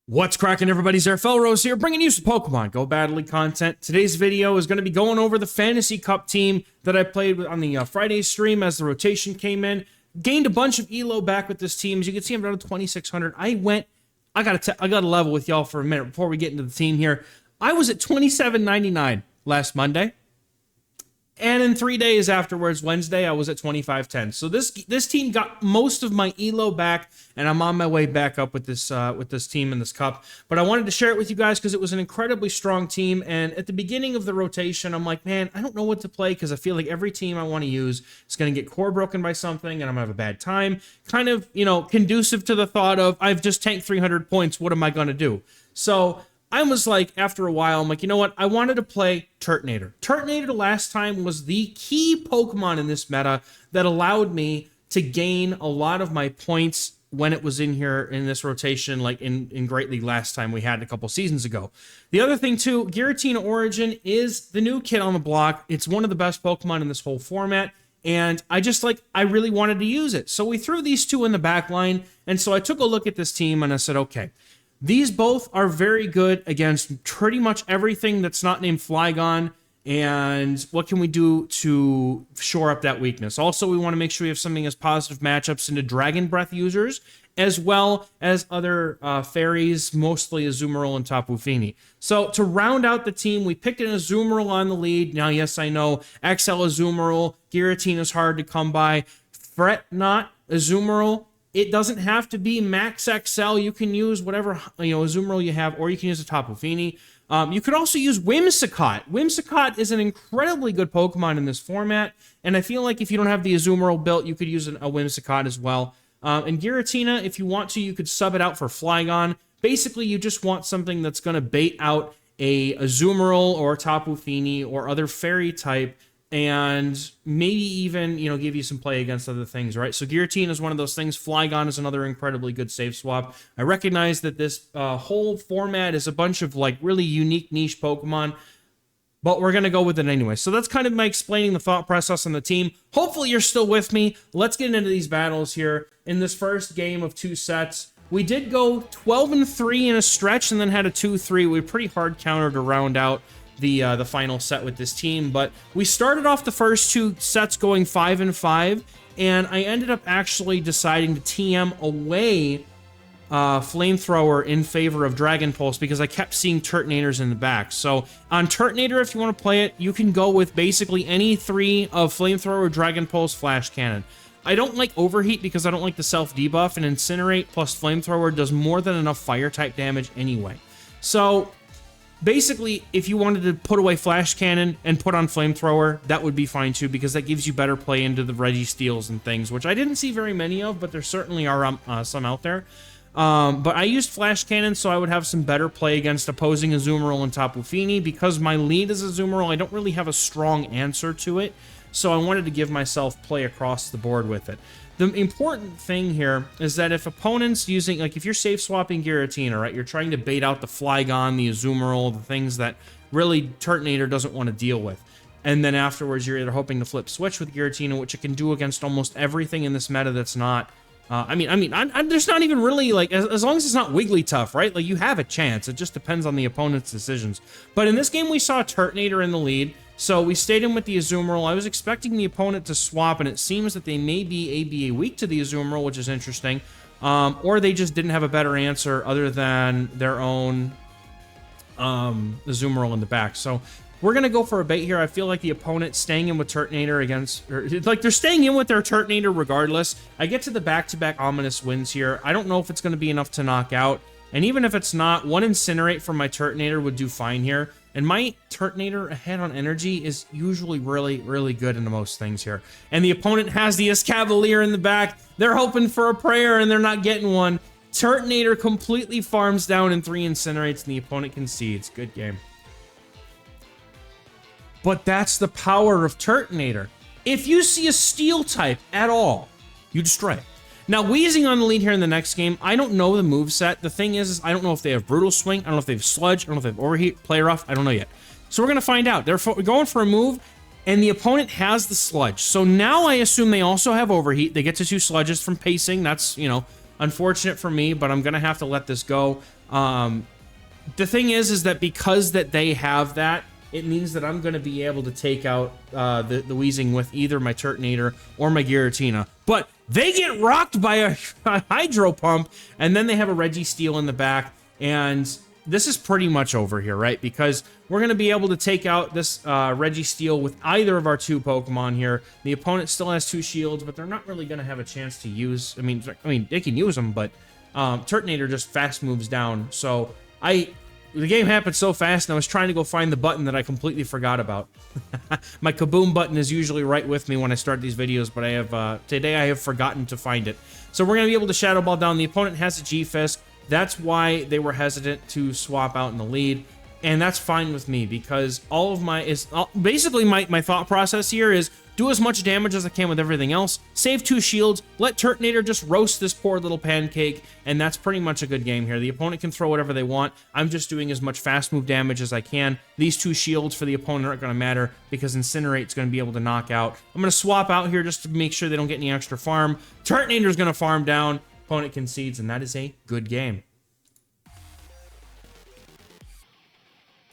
What's cracking, everybody? XehrFelrose here, bringing you some Pokemon Go Battle League content. Today's video is going to be going over the Fantasy Cup team that I played with on the Friday stream as the rotation came in. Gained a bunch of elo back with this team. As you can see, I'm down to 2,600. I got to level with y'all for a minute before we get into the team here. I was at 27.99 last Monday. And in 3 days afterwards, Wednesday, I was at 25.10. So this team got most of my elo back, and I'm on my way back up with this team in this cup. But I wanted to share it with you guys because it was an incredibly strong team. And at the beginning of the rotation, I'm like, man, I don't know what to play because I feel like every team I want to use is going to get core broken by something, and I'm going to have a bad time. Kind of, conducive to the thought of, I've just tanked 300 points. What am I going to do? So I was like, after a while, I'm like, you know what? I wanted to play Turtonator. Turtonator last time was the key Pokemon in this meta that allowed me to gain a lot of my points when it was in here in this rotation, like in Great League last time we had a couple seasons ago. The other thing too, Giratina Origin is the new kid on the block. It's one of the best Pokemon in this whole format. And I really wanted to use it. So we threw these two in the back line. And so I took a look at this team and I said, okay, these both are very good against pretty much everything that's not named Flygon. And what can we do to shore up that weakness? Also, we want to make sure we have something as positive matchups into Dragon Breath users, as well as other fairies, mostly Azumarill and Tapu Fini. So to round out the team, we picked an Azumarill on the lead. Now, yes, I know XL Azumarill, Giratina is hard to come by. Fret not Azumarill. It doesn't have to be Max XL. You can use whatever Azumarill you have, or you can use a Tapu Fini. You could also use Whimsicott. Whimsicott is an incredibly good Pokemon in this format, and I feel like if you don't have the Azumarill built, you could use a Whimsicott as well. And Giratina, if you want to, you could sub it out for Flygon. Basically, you just want something that's going to bait out a Azumarill or Tapu Fini or other fairy type, and maybe even, give you some play against other things, right? So Giratina is one of those things. Flygon is another incredibly good save swap. I recognize that this whole format is a bunch of really unique niche Pokemon, but we're going to go with it anyway. So that's kind of my explaining the thought process on the team. Hopefully you're still with me. Let's get into these battles here. In this first game of 2 sets, we did go 12-3 in a stretch and then had a 2-3. We pretty hard counter to round out the final set with this team, but we started off the first 2 sets going 5-5, and I ended up actually deciding to TM away Flamethrower in favor of Dragon Pulse because I kept seeing Turtonators in the back. So on Turtonator, if you want to play it, you can go with basically any 3 of Flamethrower, Dragon Pulse, Flash Cannon. I don't like Overheat because I don't like the self debuff, and Incinerate plus Flamethrower does more than enough fire type damage anyway. So basically, if you wanted to put away Flash Cannon and put on Flamethrower, that would be fine too, because that gives you better play into the Registeels and things, which I didn't see very many of, but there certainly are some out there. But I used Flash Cannon, so I would have some better play against opposing Azumarill and Tapu Fini. Because my lead is Azumarill, I don't really have a strong answer to it, so I wanted to give myself play across the board with it. The important thing here is that if opponents using, if you're safe swapping Giratina, right, you're trying to bait out the Flygon, the Azumarill, the things that really Turtonator doesn't want to deal with. And then afterwards, you're either hoping to flip switch with Giratina, which it can do against almost everything in this meta that's not, there's not even really, as long as it's not Wigglytuff, right? You have a chance. It just depends on the opponent's decisions. But in this game, we saw Turtonator in the lead. So we stayed in with the Azumarill. I was expecting the opponent to swap, and it seems that they may be ABA weak to the Azumarill, which is interesting. Or they just didn't have a better answer other than their own Azumarill in the back. So we're going to go for a bait here. I feel like the opponent staying in with Turtonator they're staying in with their Turtonator regardless. I get to the back-to-back ominous wins here. I don't know if it's going to be enough to knock out. And even if it's not, 1 Incinerate from my Turtonator would do fine here. And my Turtonator ahead on energy is usually really, really good into most things here. And the opponent has the Escavalier in the back. They're hoping for a prayer, and they're not getting one. Turtonator completely farms down in 3 Incinerates, and the opponent concedes. Good game. But that's the power of Turtonator. If you see a Steel type at all, you destroy it. Now, Weezing on the lead here in the next game. I don't know the moveset. The thing is I don't know if they have Brutal Swing. I don't know if they have Sludge. I don't know if they have Overheat, Play Rough. I don't know yet. So we're going to find out. They're going for a move, and the opponent has the Sludge. So now I assume they also have Overheat. They get to 2 Sludges from Pacing. That's, unfortunate for me, but I'm going to have to let this go. The thing is that because that they have that, it means that I'm going to be able to take out the Weezing with either my Turtonator or my Giratina. But they get rocked by a Hydro Pump, and then they have a Registeel in the back, and this is pretty much over here, right? Because we're going to be able to take out this Registeel with either of our 2 Pokemon here. The opponent still has 2 shields, but they're not really going to have a chance to use... I mean, they can use them, but Turtonator just fast moves down. So the game happened so fast, and I was trying to go find the button that I completely forgot about. My Kaboom button is usually right with me when I start these videos, but I have today I have forgotten to find it. So we're going to be able to Shadow Ball down. The opponent has a G-Fisk. That's why they were hesitant to swap out in the lead, and that's fine with me because all of basically my thought process here is do as much damage as I can with everything else, save 2 shields, let Turtonator just roast this poor little pancake, and that's pretty much a good game here. The opponent can throw whatever they want. I'm just doing as much fast move damage as I can. These 2 shields for the opponent aren't going to matter because Incinerate's going to be able to knock out. I'm going to swap out here just to make sure they don't get any extra farm. Turtonator's going to farm down. Opponent concedes, and that is a good game.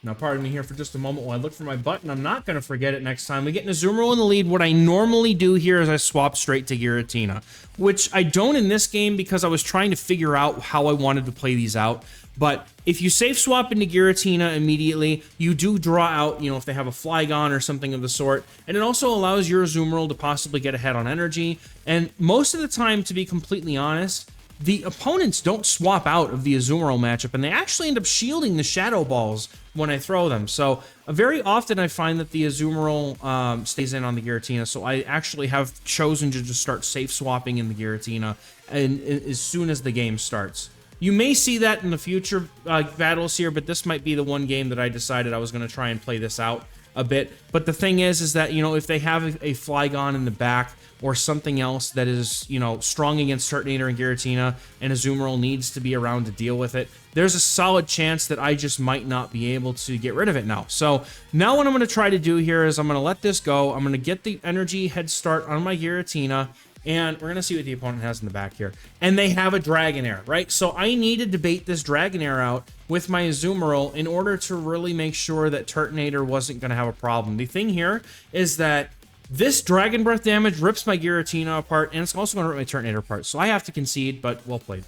Now, pardon me here for just a moment while I look for my button. I'm not going to forget it next time. We get an Azumarill in the lead. What I normally do here is I swap straight to Giratina, which I don't in this game because I was trying to figure out how I wanted to play these out. But if you safe swap into Giratina immediately, you do draw out, you know, if they have a Flygon or something of the sort, and it also allows your Azumarill to possibly get ahead on energy. And most of the time, to be completely honest, the opponents don't swap out of the Azumarill matchup, and they actually end up shielding the Shadow Balls when I throw them. So very often I find that the Azumarill stays in on the Giratina, so I actually have chosen to just start safe swapping in the Giratina and as soon as the game starts. You may see that in the future battles here, but this might be the one game that I decided I was going to try and play this out a bit. But the thing is that, you know, if they have a Flygon in the back or something else that is, you know, strong against Turtonator and Giratina, and Azumarill needs to be around to deal with it, there's a solid chance that I just might not be able to get rid of it now. So now what I'm going to try to do here is I'm going to let this go. I'm going to get the energy head start on my Giratina, and we're going to see what the opponent has in the back here. And they have a Dragonair, right? So I needed to bait this Dragonair out with my Azumarill in order to really make sure that Turtonator wasn't going to have a problem. The thing here is that this Dragon Breath damage rips my Giratina apart, and it's also going to rip my Turtonator apart. So I have to concede, but well played.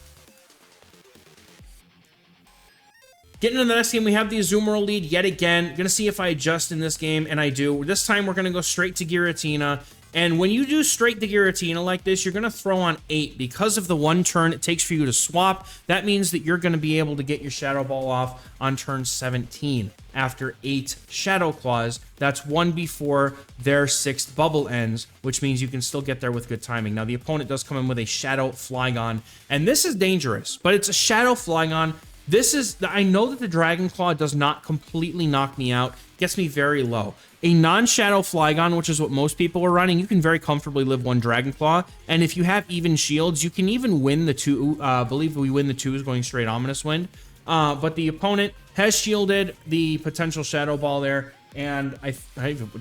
Getting into the next game, we have the Azumarill lead yet again. Gonna see if I adjust in this game, and I do. This time, we're gonna go straight to Giratina. And when you do straight to Giratina like this, you're gonna throw on 8. Because of the 1 turn it takes for you to swap, that means that you're gonna be able to get your Shadow Ball off on turn 17 after 8 Shadow Claws. That's 1 before their 6th bubble ends, which means you can still get there with good timing. Now, the opponent does come in with a Shadow Flygon, and this is dangerous, but it's a Shadow Flygon. This is, I know that the Dragon Claw does not completely knock me out, gets me very low. A non-Shadow Flygon, which is what most people are running, you can very comfortably live 1 Dragon Claw, and if you have even shields, you can even win the 2, I believe we win the 2s going straight Ominous Wind, but the opponent has shielded the potential Shadow Ball there, and did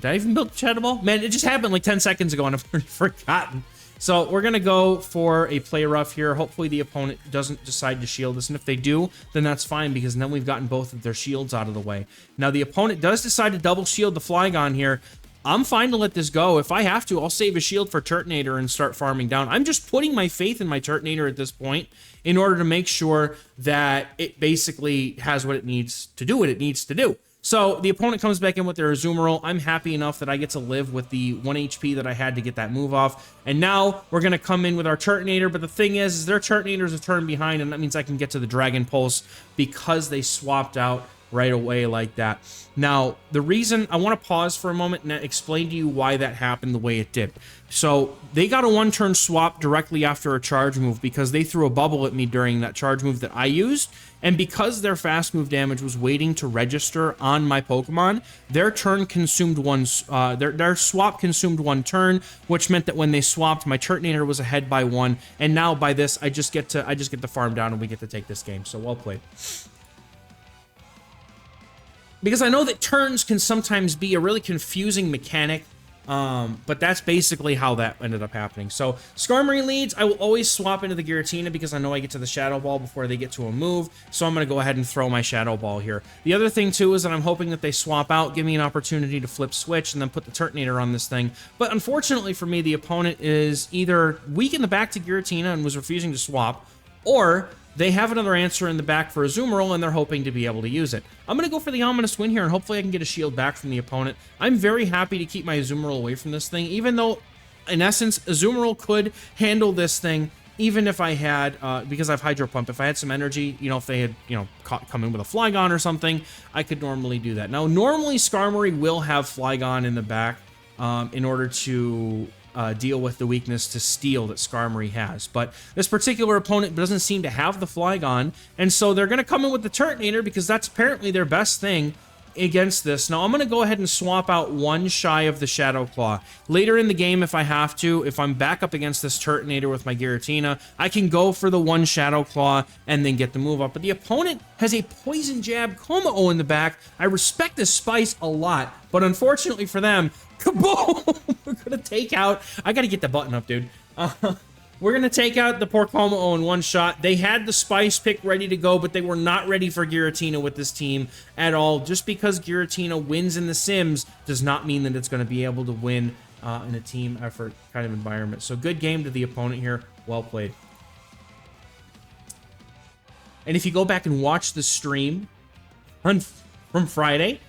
I even build Shadow Ball? Man, it just happened like 10 seconds ago, and I've already forgotten. So we're going to go for a play rough here. Hopefully the opponent doesn't decide to shield this, and if they do, then that's fine, because then we've gotten both of their shields out of the way. Now, the opponent does decide to double shield the Flygon here. I'm fine to let this go. If I have to, I'll save a shield for Turtonator and start farming down. I'm just putting my faith in my Turtonator at this point in order to make sure that it basically has what it needs to do what it needs to do. So the opponent comes back in with their Azumarill. I'm happy enough that I get to live with the 1 HP that I had to get that move off. And now we're going to come in with our Turtonator. But the thing is their Turtonator is a turn behind, and that means I can get to the Dragon Pulse because they swapped out right away like that. Now, the reason I want to pause for a moment and explain to you why that happened the way it did. So they got a 1-turn swap directly after a charge move because they threw a bubble at me during that charge move that I used. And because their fast move damage was waiting to register on my Pokemon, their turn consumed their swap consumed 1 turn, which meant that when they swapped, my Turtonator was ahead by 1. And now by this, I just get to farm down, and we get to take this game. So well played. Because I know that turns can sometimes be a really confusing mechanic But that's basically how that ended up happening. So Skarmory leads. I will always swap into the Giratina because I know I get to the Shadow Ball before they get to a move. So I'm going to go ahead and throw my Shadow Ball here. The other thing too is that I'm hoping that they swap out, give me an opportunity to flip switch and then put the Turtonator on this thing. But unfortunately for me, the opponent is either weak in the back to Giratina and was refusing to swap, or they have another answer in the back for Azumarill, and they're hoping to be able to use it. I'm going to go for the Ominous Wind here, and hopefully I can get a shield back from the opponent. I'm very happy to keep my Azumarill away from this thing, even though, in essence, Azumarill could handle this thing, even if I had, because I've Hydro Pump, if I had some energy, you know, if they had, you know, come in with a Flygon or something, I could normally do that. Now, normally Skarmory will have Flygon in the back in order to deal with the weakness to Steel that Skarmory has. But this particular opponent doesn't seem to have the Flygon, and so they're going to come in with the Turtonator because that's apparently their best thing against this. Now, I'm going to go ahead and swap out one shy of the Shadow Claw. Later in the game, if I have to, if I'm back up against this Turtonator with my Giratina, I can go for the one Shadow Claw and then get the move up. But the opponent has a Poison Jab Kommo in the back. I respect this Spice a lot, but unfortunately for them, kaboom! We're going to take out... I got to get the button up, dude. We're going to take out the poor Kommo in one shot. They had the Spice pick ready to go, but they were not ready for Giratina with this team at all. Just because Giratina wins in the Sims does not mean that it's going to be able to win in a team effort kind of environment. So good game to the opponent here. Well played. And if you go back and watch the stream from Friday,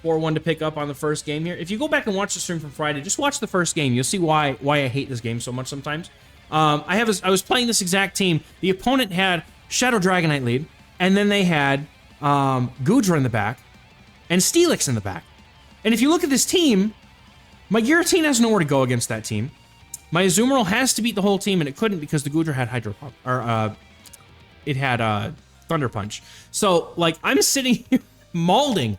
4-1 to pick up on the first game here. If you go back and watch the stream from Friday, just watch the first game. You'll see why I hate this game so much sometimes. I was playing this exact team. The opponent had Shadow Dragonite lead, and then they had Goodra in the back, and Steelix in the back. And if you look at this team, my Giratina has nowhere to go against that team. My Azumarill has to beat the whole team, and it couldn't because the Goodra had Hydro Pump, or it had Thunder Punch. So, like, I'm sitting here mauling.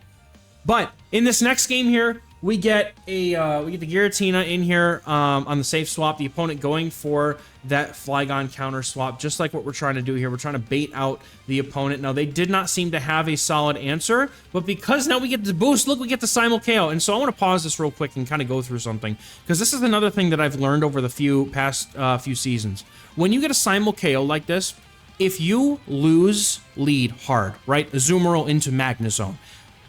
But in this next game here, we get the Giratina in here on the safe swap. The opponent going for that Flygon counter swap, just like what we're trying to do here. We're trying to bait out the opponent. Now, they did not seem to have a solid answer, but because now we get the boost, look, we get the Simul KO. And so I want to pause this real quick and kind of go through something, because this is another thing that I've learned over the past few seasons. When you get a Simul KO like this, if you lose lead hard, right, Azumarill into Magnezone,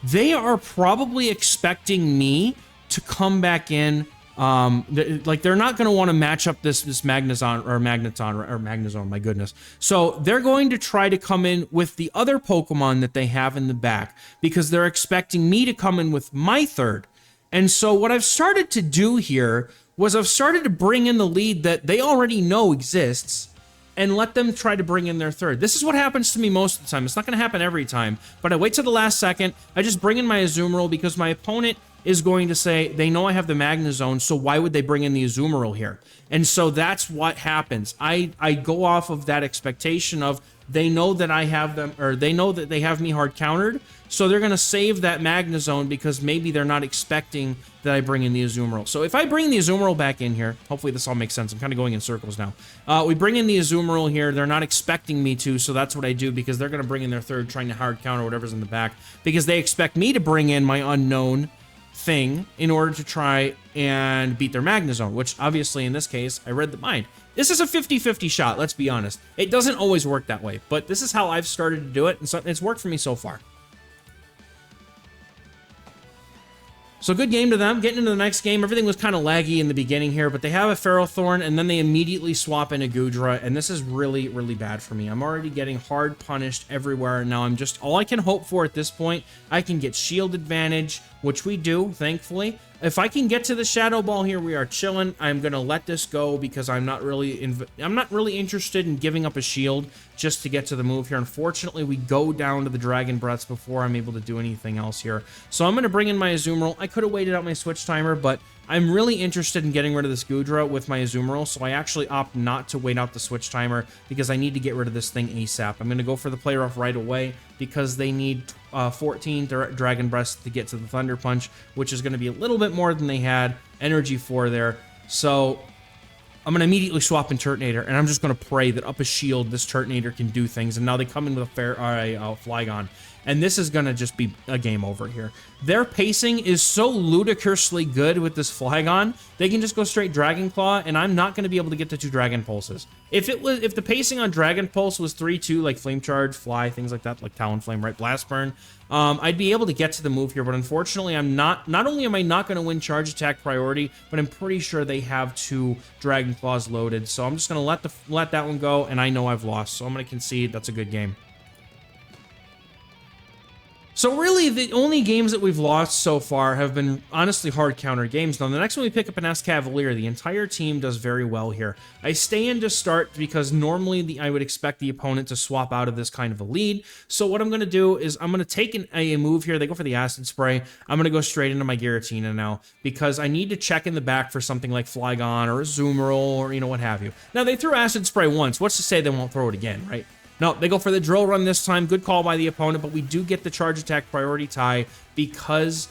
they are probably expecting me to come back in. Like, they're not going to want to match up this Magnezone, my goodness. So they're going to try to come in with the other Pokemon that they have in the back because they're expecting me to come in with my third. And so what I've started to do here was I've started to bring in the lead that they already know exists and let them try to bring in their third. This is what happens to me most of the time. It's not going to happen every time, but I wait till the last second. I just bring in my Azumarill because my opponent is going to say, they know I have the Magnezone, so why would they bring in the Azumarill here? And so that's what happens. I go off of that expectation of they know that I have them, or they know that they have me hard countered, so they're going to save that Magnezone because maybe they're not expecting that I bring in the Azumarill. So if I bring the Azumarill back in here, hopefully this all makes sense. I'm kind of going in circles now. We bring in the Azumarill here. They're not expecting me to, so that's what I do because they're going to bring in their third, trying to hard counter whatever's in the back because they expect me to bring in my unknown thing in order to try and beat their Magnezone, which obviously in this case, I read the mind. This is a 50-50 shot, let's be honest. It doesn't always work that way, but this is how I've started to do it, and so it's worked for me so far. So good game to them. Getting into the next game, everything was kind of laggy in the beginning here, but they have a Ferrothorn, and then they immediately swap in a Goodra, and this is really, really bad for me. I'm already getting hard punished everywhere. Now I'm just, all I can hope for at this point, I can get shield advantage, which we do, thankfully. If I can get to the Shadow Ball here, we are chilling. I'm going to let this go because I'm not really interested in giving up a shield just to get to the move here. Unfortunately, we go down to the Dragon Breaths before I'm able to do anything else here. So I'm going to bring in my Azumarill. I could have waited out my switch timer, but I'm really interested in getting rid of this Goodra with my Azumarill, so I actually opt not to wait out the switch timer because I need to get rid of this thing ASAP. I'm going to go for the play rough right away because they need 14 Dragon Breaths to get to the Thunder Punch, which is going to be a little bit more than they had energy for there. So I'm going to immediately swap in Turtonator, and I'm just going to pray that up a shield, this Turtonator can do things. And now they come in with a Flygon. And this is going to just be a game over here. Their pacing is so ludicrously good with this Flygon, they can just go straight Dragon Claw, and I'm not going to be able to get to 2 Dragon Pulses. If the pacing on Dragon Pulse was 3-2, like Flame Charge, Fly, things like that, like Talonflame, right, Blast Burn, I'd be able to get to the move here, but unfortunately, not only am I not going to win Charge Attack priority, but I'm pretty sure they have 2 Dragon Claws loaded, so I'm just going to let that one go, and I know I've lost, so I'm going to concede. That's a good game. So really, the only games that we've lost so far have been, honestly, hard counter games. Now, the next one we pick up an Escavalier. The entire team does very well here. I stay in to start because normally I would expect the opponent to swap out of this kind of a lead. So what I'm going to do is I'm going to take a move here. They go for the Acid Spray. I'm going to go straight into my Giratina now because I need to check in the back for something like Flygon or a Azumarill or, what have you. Now, they threw Acid Spray once. What's to say they won't throw it again, right? No, they go for the Drill Run this time. Good call by the opponent, but we do get the Charge Attack priority tie because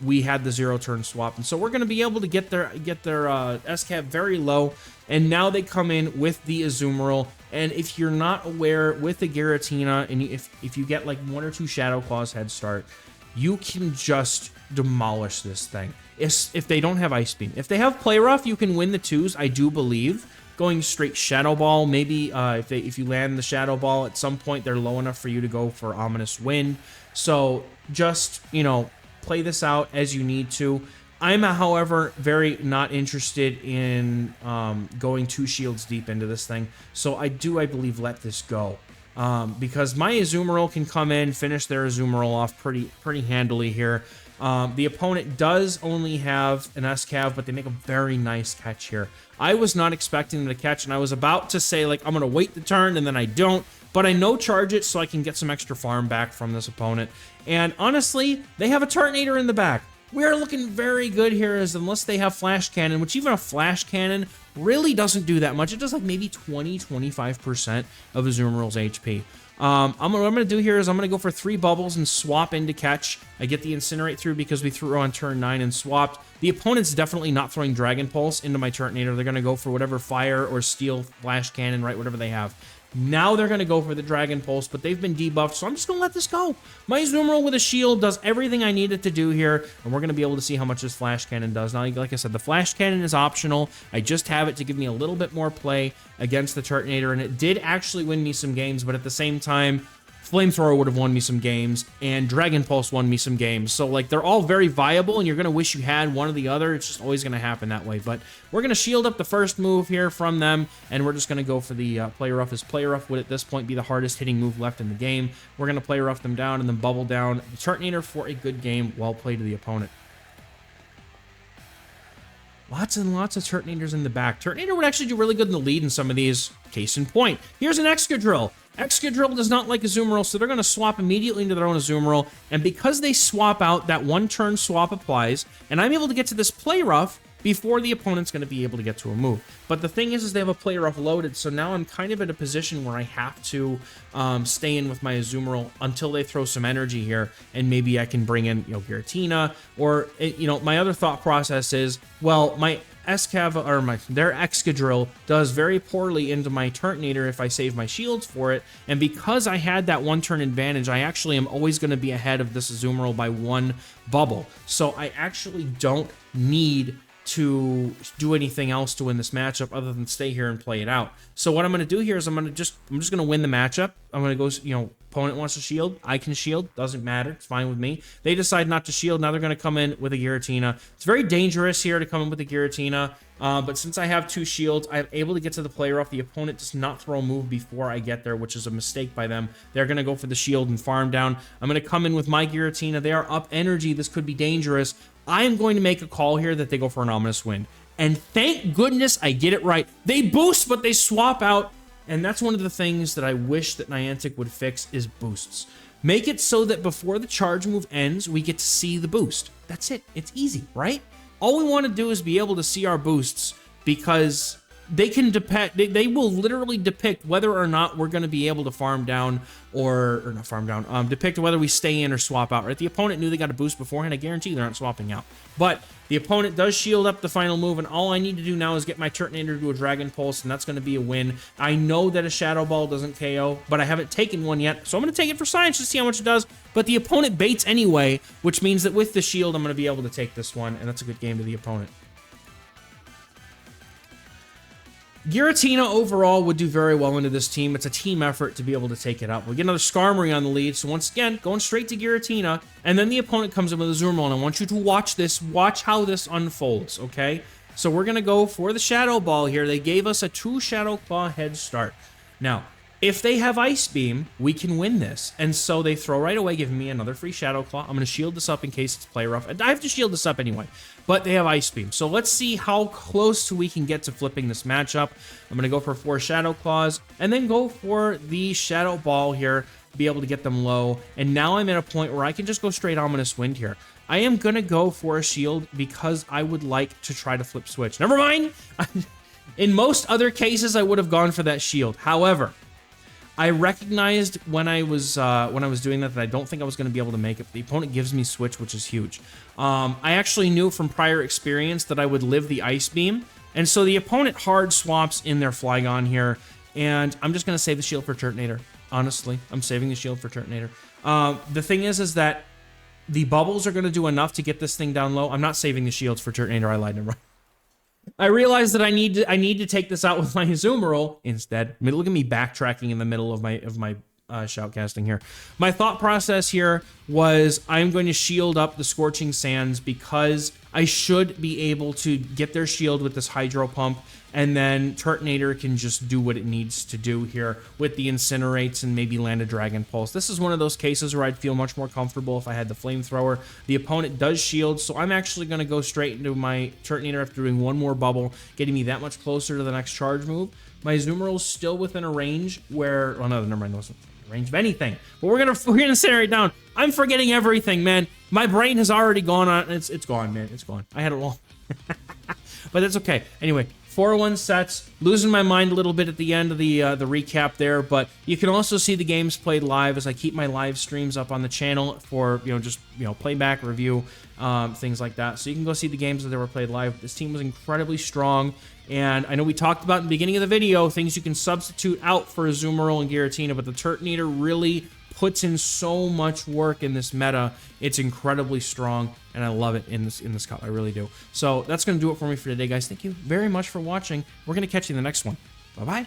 we had the 0-turn swap. And so we're going to be able to get their SCAV very low. And now they come in with the Azumarill. And if you're not aware, with the Giratina, and if you get like 1 or 2 Shadow Claws head start, you can just demolish this thing. If they don't have Ice Beam. If they have Play Rough, you can win the 2s, I do believe. Going straight Shadow Ball, maybe if you land the Shadow Ball at some point, they're low enough for you to go for Ominous Wind. So just, play this out as you need to. I'm, however, very not interested in going 2 shields deep into this thing. So I believe, let this go. Because my Azumarill can come in, finish their Azumarill off pretty handily here. The opponent does only have an SCAV, but they make a very nice catch here. I was not expecting them to catch, and I was about to say, like, I'm going to wait the turn, and then I don't. But I know charge it so I can get some extra farm back from this opponent. And honestly, they have a Turtonator in the back. We are looking very good here, as unless they have Flash Cannon, which even a Flash Cannon really doesn't do that much. It does like maybe 20-25% of Azumarill's HP. What I'm going to do here is I'm going to go for 3 bubbles and swap into catch. I get the Incinerate through because we threw on turn 9 and swapped. The opponent's definitely not throwing Dragon Pulse into my Turtonator. They're going to go for whatever Fire or Steel, Flash Cannon, right, whatever they have. Now they're going to go for the Dragon Pulse, but they've been debuffed, so I'm just going to let this go. My Azumarill with a shield does everything I need it to do here, and we're going to be able to see how much this Flash Cannon does. Now, like I said, the Flash Cannon is optional. I just have it to give me a little bit more play against the Turtonator, and it did actually win me some games, but at the same time, Flamethrower would have won me some games, and Dragon Pulse won me some games. So, like, they're all very viable, and you're going to wish you had one or the other. It's just always going to happen that way. But we're going to shield up the first move here from them, and we're just going to go for the Play Rough. As Play Rough would, at this point, be the hardest hitting move left in the game. We're going to Play Rough them down and then Bubble down the Turtonator for a good game. Well played to the opponent. Lots and lots of Turtonators in the back. Turtonator would actually do really good in the lead in some of these. Case in point. Here's an Excadrill. Excadrill does not like Azumarill, so they're going to swap immediately into their own Azumarill. And because they swap out, that 1-turn swap applies. And I'm able to get to this Play Rough before the opponent's going to be able to get to a move. But the thing is they have a Play Rough loaded, so now I'm kind of in a position where I have to stay in with my Azumarill until they throw some energy here, and maybe I can bring in, Giratina, or, my other thought process is, well, my SCAV, or their Excadrill does very poorly into my Turtonator if I save my shields for it, and because I had that 1-turn advantage, I actually am always going to be ahead of this Azumarill by 1 bubble. So I actually don't need to do anything else to win this matchup other than stay here and play it out. So what I'm going to do here is I'm just going to win the matchup. I'm going to go, opponent wants to shield, I can shield, doesn't matter, it's fine with me. They decide not to shield, now they're going to come in with a Giratina. It's very dangerous here to come in with a Giratina, but since I have 2 shields, I'm able to get to the Play Rough. The opponent does not throw a move before I get there, which is a mistake by them. They're going to go for the shield and farm down. I'm going to come in with my Giratina. They are up energy, this could be dangerous. I am going to make a call here that they go for an Ominous Wind. And thank goodness I get it right. They boost, but they swap out. And that's one of the things that I wish that Niantic would fix is boosts. Make it so that before the charge move ends, we get to see the boost. That's it. It's easy, right? All we want to do is be able to see our boosts because they can depict, they will literally depict whether or not we're going to be able to farm down or not farm down, depict whether we stay in or swap out, right? The opponent knew they got a boost beforehand. I guarantee they're not swapping out. But the opponent does shield up the final move, and all I need to do now is get my Turtonator to do a Dragon Pulse, and that's going to be a win. I know that a Shadow Ball doesn't KO, but I haven't taken one yet, so I'm going to take it for science to see how much it does. But the opponent baits anyway, which means that with the shield, I'm going to be able to take this one, and that's a good game to the opponent. Giratina overall would do very well into this team. It's a team effort to be able to take it up. We get another Skarmory on the lead, so once again, going straight to Giratina, and then the opponent comes in with a Azumarill, and I want you to watch this. Watch how this unfolds, okay? So we're going to go for the Shadow Ball here. They gave us a 2 Shadow Claw head start. Now, if they have Ice Beam, we can win this. And so they throw right away, giving me another free Shadow Claw. I'm going to shield this up in case it's play rough. I have to shield this up anyway, but they have Ice Beam. So let's see how close we can get to flipping this matchup. I'm going to go for 4 Shadow Claws and then go for the Shadow Ball here, be able to get them low. And now I'm at a point where I can just go straight Ominous Wind here. I am going to go for a shield because I would like to try to flip switch. Never mind. In most other cases, I would have gone for that shield. However, I recognized when I was doing that I don't think I was going to be able to make it. The opponent gives me switch, which is huge. I actually knew from prior experience that I would live the Ice Beam, and so the opponent hard swaps in their Flygon here, and I'm just going to save the shield for Turtonator. Honestly, I'm saving the shield for Turtonator. The thing is that the bubbles are going to do enough to get this thing down low. I'm not saving the shields for Turtonator. I lied to run. I realized that I need to take this out with my Azumarill instead. Look at me backtracking in the middle of my shoutcasting here. My thought process here was I'm going to shield up the Scorching Sands because I should be able to get their shield with this Hydro Pump, and then Turtonator can just do what it needs to do here with the Incinerates and maybe land a Dragon Pulse. This is one of those cases where I'd feel much more comfortable if I had the Flamethrower. The opponent does shield, so I'm actually going to go straight into my Turtonator after doing one more bubble, getting me that much closer to the next charge move. My Azumarill is still within a range where... Oh, no, never mind. Wasn't range of anything. But we're gonna incinerate down. I'm forgetting everything, man. My brain has already gone on. It's gone, man. It's gone. I had it all. But that's okay. Anyway, 4-1 sets. Losing my mind a little bit at the end of the recap there, but you can also see the games played live as I keep my live streams up on the channel for just playback, review, things like that. So you can go see the games that were played live. This team was incredibly strong. And I know we talked about in the beginning of the video, things you can substitute out for Azumarill and Giratina, but the Turtonator really puts in so much work in this meta. It's incredibly strong, and I love it in this cup. I really do. So that's going to do it for me for today, guys. Thank you very much for watching. We're going to catch you in the next one. Bye-bye.